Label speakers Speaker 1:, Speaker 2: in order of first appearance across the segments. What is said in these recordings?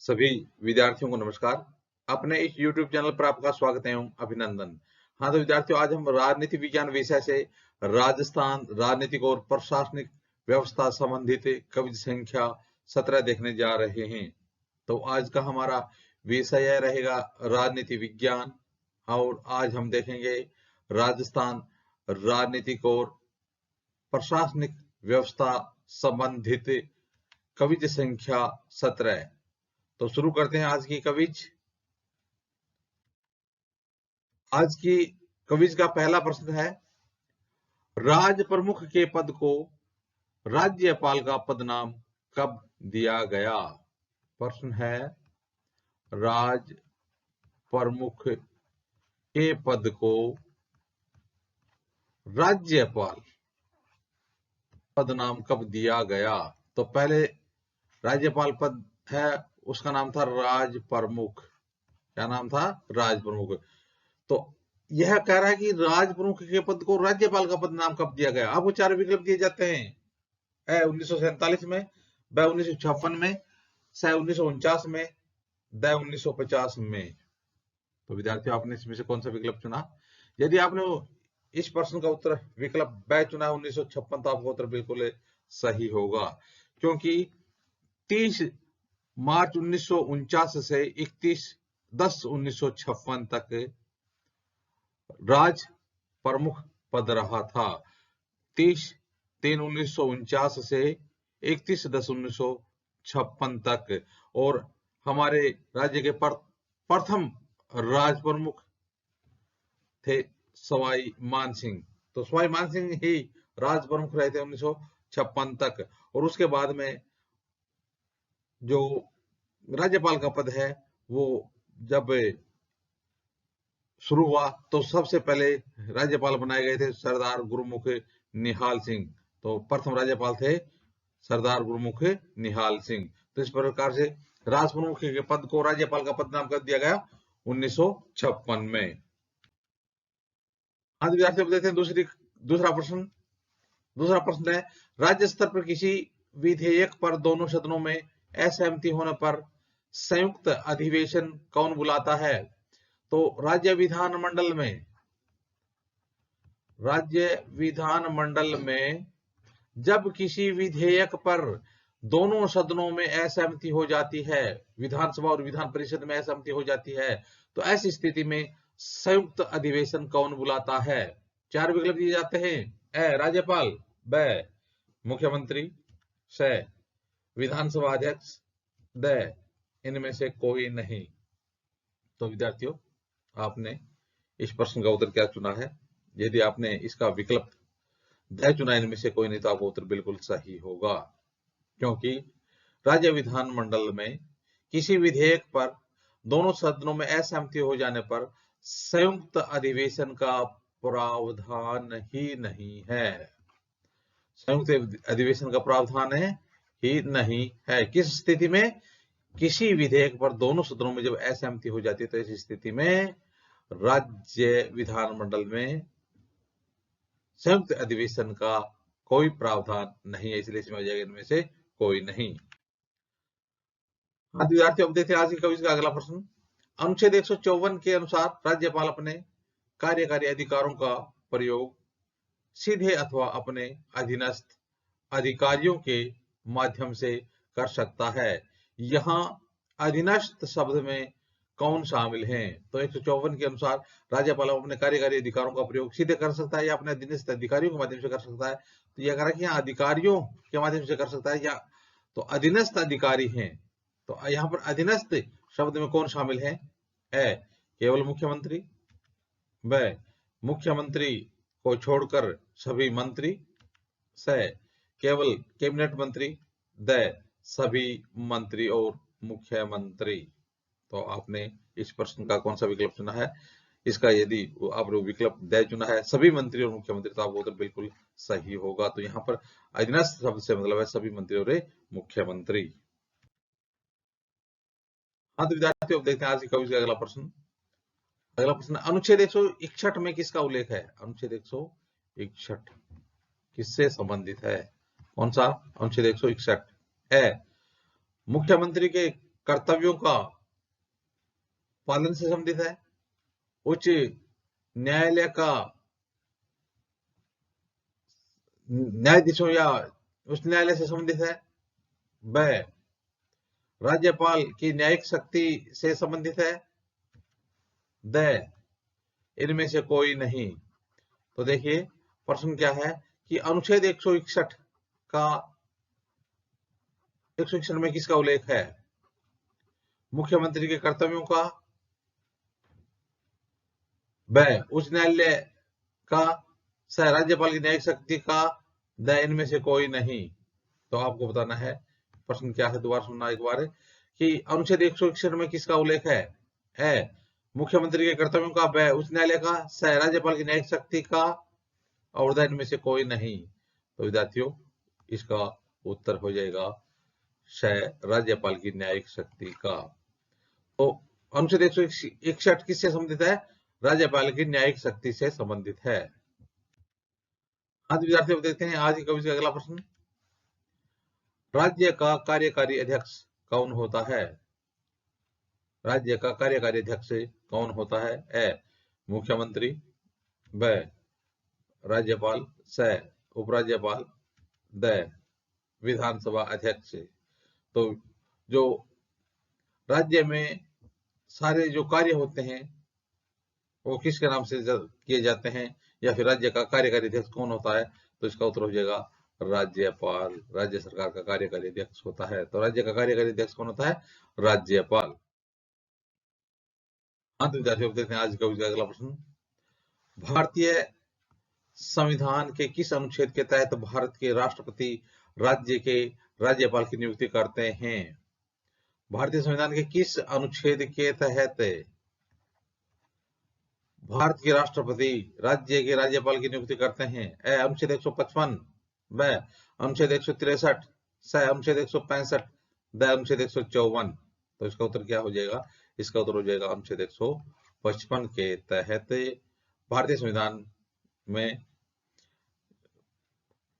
Speaker 1: सभी विद्यार्थियों को नमस्कार। अपने इस YouTube चैनल पर आपका स्वागत है एवं अभिनंदन। हाँ तो विद्यार्थियों, आज हम राजनीति विज्ञान विषय से राजस्थान राजनीतिक और प्रशासनिक व्यवस्था संबंधित कविता संख्या 17 देखने जा रहे हैं। तो आज का हमारा विषय रहेगा राजनीति विज्ञान और आज हम देखेंगे राजस्थान राजनीतिक और प्रशासनिक व्यवस्था संबंधित कविता संख्या 17। तो शुरू करते हैं आज की कविज। आज की कविज का पहला प्रश्न है, राज प्रमुख के पद को राज्यपाल का पदनाम कब दिया गया? प्रश्न है, राज प्रमुख के पद को राज्यपाल पदनाम कब दिया गया? तो पहले राज्यपाल पद है, उसका नाम था राज प्रमुख। क्या नाम था? राज प्रमुख। तो यह कह रहा है कि राज प्रमुख के पद को राज्यपाल का पद नाम कब दिया गया? आपको चार विकल्प दिए जाते हैं। 1947 में, ब 1956 में, स 1949 में, द 1950 में। तो विद्यार्थियों, आपने इसमें से कौन सा विकल्प चुना? यदि आपने इस प्रश्न का उत्तर विकल्प ब चुना 1956, तो आपका उत्तर बिल्कुल सही होगा, क्योंकि 30 मार्च 1949 से 31/10/1956 तक राज प्रमुख पद रहा था। 30/3/1949 से 31/10/1956 तक। और हमारे राज्य के प्रथम राज प्रमुख थे सवाई मानसिंह। तो सवाई मानसिंह ही राज प्रमुख रहे थे 1956 तक। और उसके बाद में जो राज्यपाल का पद है वो जब शुरू हुआ तो सबसे पहले राज्यपाल बनाए गए थे सरदार गुरुमुख निहाल सिंह। तो प्रथम राज्यपाल थे सरदार गुरुमुख निहाल सिंह। तो इस प्रकार से राज प्रमुख के पद को राज्यपाल का पद नाम कर दिया गया 1956 में। आज विद्यार्थी देखते हैं दूसरा प्रश्न। दूसरा प्रश्न है, राज्य स्तर पर किसी विधेयक पर दोनों सदनों में असहमति होने पर संयुक्त अधिवेशन कौन बुलाता है? तो राज्य विधानमंडल में जब किसी विधेयक पर दोनों सदनों में असहमति हो जाती है, विधानसभा और विधान परिषद में असहमति हो जाती है, तो ऐसी स्थिति में संयुक्त अधिवेशन कौन बुलाता है? चार विकल्प दिए जाते हैं। ए राज्यपाल, ब मुख्यमंत्री, स विधानसभा अध्यक्ष, द इनमें से कोई नहीं। तो विद्यार्थियों, आपने इस प्रश्न का उत्तर क्या चुना है? यदि आपने इसका विकल्प द चुना, इनमें से कोई नहीं, तो आपका उत्तर बिल्कुल सही होगा, क्योंकि राज्य विधानमंडल में किसी विधेयक पर दोनों सदनों में असहमति हो जाने पर संयुक्त अधिवेशन का प्रावधान ही नहीं है। संयुक्त अधिवेशन का प्रावधान है ही नहीं है। किस स्थिति में? किसी विधेयक पर दोनों सदनों में जब असहमति हो जाती है, तो ऐसी स्थिति में राज्य विधानमंडल में संयुक्त अधिवेशन का कोई प्रावधान नहीं है, इसलिए इसमें आ जाएगा इनमें से कोई नहीं। हाँ विद्यार्थियों, अब देखते हैं आज की कविता का अगला प्रश्न। अनुच्छेद 154 के अनुसार राज्यपाल अपने कार्यकारी अधिकारों का प्रयोग सीधे अथवा अपने अधीनस्थ अधिकारियों के माध्यम से कर सकता है। यहाँ अधीनस्थ शब्द में कौन शामिल है? तो 154 के अनुसार राज्यपाल अपने कार्यकारी अधिकारों का प्रयोग सीधे कर सकता है या अपने अधीनस्थ अधिकारियों के माध्यम से कर सकता है। तो यह कह रहा है कि यहाँ अधिकारियों के माध्यम से कर सकता है या तो अधीनस्थ अधिकारी हैं। तो यहाँ पर अधीनस्थ शब्द में कौन शामिल है? ए केवल मुख्यमंत्री, ब मुख्यमंत्री को छोड़कर सभी मंत्री, स केवल कैबिनेट मंत्री, द सभी मंत्री और मुख्यमंत्री। तो आपने इस प्रश्न का कौन सा विकल्प चुना है? इसका यदि आपने विकल्प द चुना है, सभी मंत्री और मुख्यमंत्री, तो आपका उत्तर बिल्कुल सही होगा। तो यहाँ पर अधीनस्थ शब्द से मतलब है सभी मंत्री और मुख्यमंत्री। हाँ तो विद्यार्थियों, अब देखते हैं आज की कविता का अगला प्रश्न। अगला प्रश्न, अनुच्छेद 161 में किसका उल्लेख है? अनुच्छेद 161 किससे संबंधित है? कौन सा? अनुच्छेद 161 है मुख्यमंत्री के कर्तव्यों का पालन से संबंधित है। उच्च न्यायालय का न्यायाधीशों या उच्च न्यायालय से संबंधित है। ब राज्यपाल की न्यायिक शक्ति से संबंधित है। द इनमें से कोई नहीं। तो देखिए प्रश्न क्या है कि अनुच्छेद 161 का 161 में किसका उल्लेख है? मुख्यमंत्री के कर्तव्यों का, ब उच्च न्यायालय का, स राज्यपाल की न्यायिक शक्ति का, द इनमें से कोई नहीं। तो आपको बताना है प्रश्न क्या है, दोबारा सुनना एक बार कि अनुच्छेद 161 में किसका उल्लेख है? मुख्यमंत्री के कर्तव्यों का, ब उच्च न्यायालय का, स राज्यपाल की न्यायिक शक्ति का, और द इनमें से कोई नहीं। तो विद्यार्थियों इसका उत्तर हो जाएगा स राज्यपाल की न्यायिक शक्ति का। तो अनुच्छेद 161 किससे संबंधित है? राज्यपाल की न्यायिक शक्ति से संबंधित है। आज विद्यार्थियों देखते हैं आज की कविता का अगला प्रश्न। राज्य का कार्यकारी अध्यक्ष कौन होता है? राज्य का कार्यकारी अध्यक्ष कौन होता है? ए मुख्यमंत्री, ब राज्यपाल, स उपराज्यपाल, द विधानसभा अध्यक्ष। तो जो राज्य में सारे जो कार्य होते हैं वो किसके नाम से किए जाते हैं, या फिर राज्य का कार्यकारी अध्यक्ष कौन होता है? तो इसका उत्तर हो जाएगा राज्यपाल। राज्य सरकार का कार्यकारी अध्यक्ष होता है। तो राज्य का कार्यकारी अध्यक्ष कौन होता है? राज्यपाल। अंत विद्यार्थियों देखते हैं आज का अगला प्रश्न। भारतीय संविधान के किस अनुच्छेद के तहत भारत के राष्ट्रपति राज्य के राज्यपाल की नियुक्ति करते हैं? भारतीय संविधान के किस अनुच्छेद के तहत भारत के राष्ट्रपति राज्य के राज्यपाल की नियुक्ति करते हैं? ए अनुच्छेद 155, ब अनुच्छेद 163, स अनुच्छेद 165, द अनुच्छेद 154। तो इसका उत्तर क्या हो जाएगा? इसका उत्तर हो जाएगा अनुच्छेद 155 के तहत भारतीय संविधान में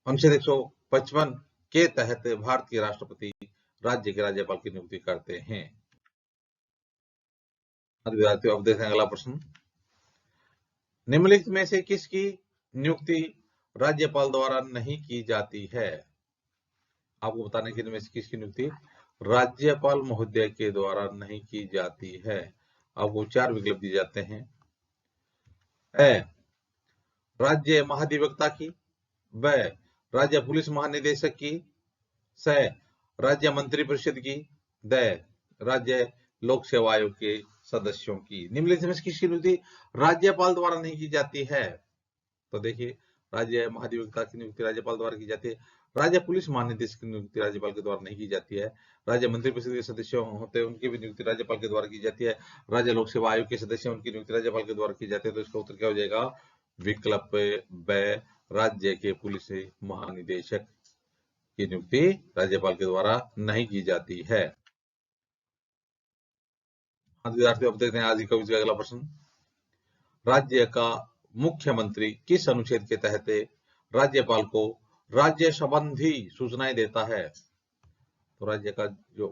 Speaker 1: अनुच्छेद 155 के तहत भारत के राष्ट्रपति राज्य के राज्यपाल की नियुक्ति करते हैं। विद्यार्थियों अब देखें अगला प्रश्न। निम्नलिखित में से किसकी नियुक्ति राज्यपाल द्वारा नहीं की जाती है? आपको बताना है कि इनमें से किसकी नियुक्ति राज्यपाल महोदय के द्वारा नहीं की जाती है। आपको 4 विकल्प दिए जाते हैं। ए राज्य महाधिवक्ता की, ब राज्य पुलिस महानिदेशक की, स राज्य मंत्री परिषद की, द राज्य लोक सेवा आयोग के सदस्यों की। निम्नलिखित में किसकी नियुक्ति राज्यपाल द्वारा नहीं की जाती है? तो देखिए राज्य महाधिवक्ता की नियुक्ति राज्यपाल द्वारा की जाती है। राज्य पुलिस महानिदेशक की नियुक्ति राज्यपाल के द्वारा नहीं की जाती है। राज्य मंत्रिपरिषद के सदस्य होते हैं उनकी भी नियुक्ति राज्यपाल के द्वारा की जाती है। राज्य लोक सेवा आयोग के सदस्य उनकी नियुक्ति राज्यपाल के द्वारा की जाती है। तो इसका उत्तर क्या हो जाएगा? विकल्प ब राज्य के पुलिस महानिदेशक की नियुक्ति राज्यपाल के द्वारा नहीं की जाती है। विद्यार्थियों अब देखते हैं आज की कविता का अगला प्रश्न। राज्य का मुख्यमंत्री किस अनुच्छेद के तहत राज्यपाल को राज्य संबंधी सूचनाएं देता है? तो राज्य का जो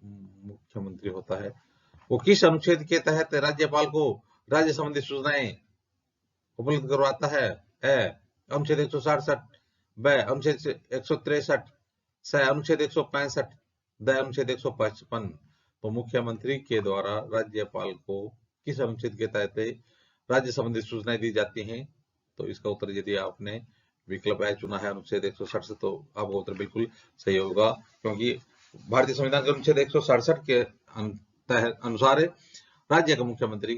Speaker 1: मुख्यमंत्री होता है वो किस अनुच्छेद के तहत राज्यपाल को राज्य संबंधी सूचनाएं उपलब्ध करवाता है? अनुच्छेद 167, ब अनुच्छेद 163, स अनुच्छेद 165, द अनुच्छेद 155। तो मुख्यमंत्री के द्वारा राज्यपाल को किस अनुच्छेद के तहत राज्य संबंधी सूचनाएं दी जाती हैं? तो इसका उत्तर यदि आपने विकल्प ए चुना है अनुच्छेद 167 तो आपका उत्तर बिल्कुल सही होगा, क्योंकि भारतीय संविधान के अनुच्छेद 167 के अनुसार राज्य का मुख्यमंत्री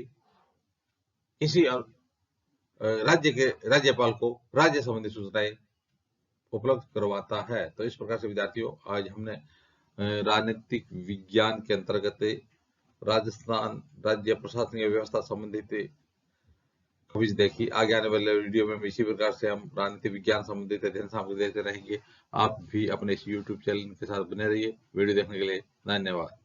Speaker 1: किसी राज्य के राज्यपाल को राज्य संबंधी सूचनाएं उपलब्ध करवाता है। तो इस प्रकार से विद्यार्थियों आज हमने राजनीतिक विज्ञान के अंतर्गत राजस्थान राज्य प्रशासनिक व्यवस्था संबंधित क्विज देखी। आगे आने वाले वीडियो में इसी प्रकार से हम राजनीतिक विज्ञान संबंधित अध्ययन सामग्री देते रहेंगे। आप भी अपने इस YouTube चैनल के साथ बने रहिए। वीडियो देखने के लिए धन्यवाद।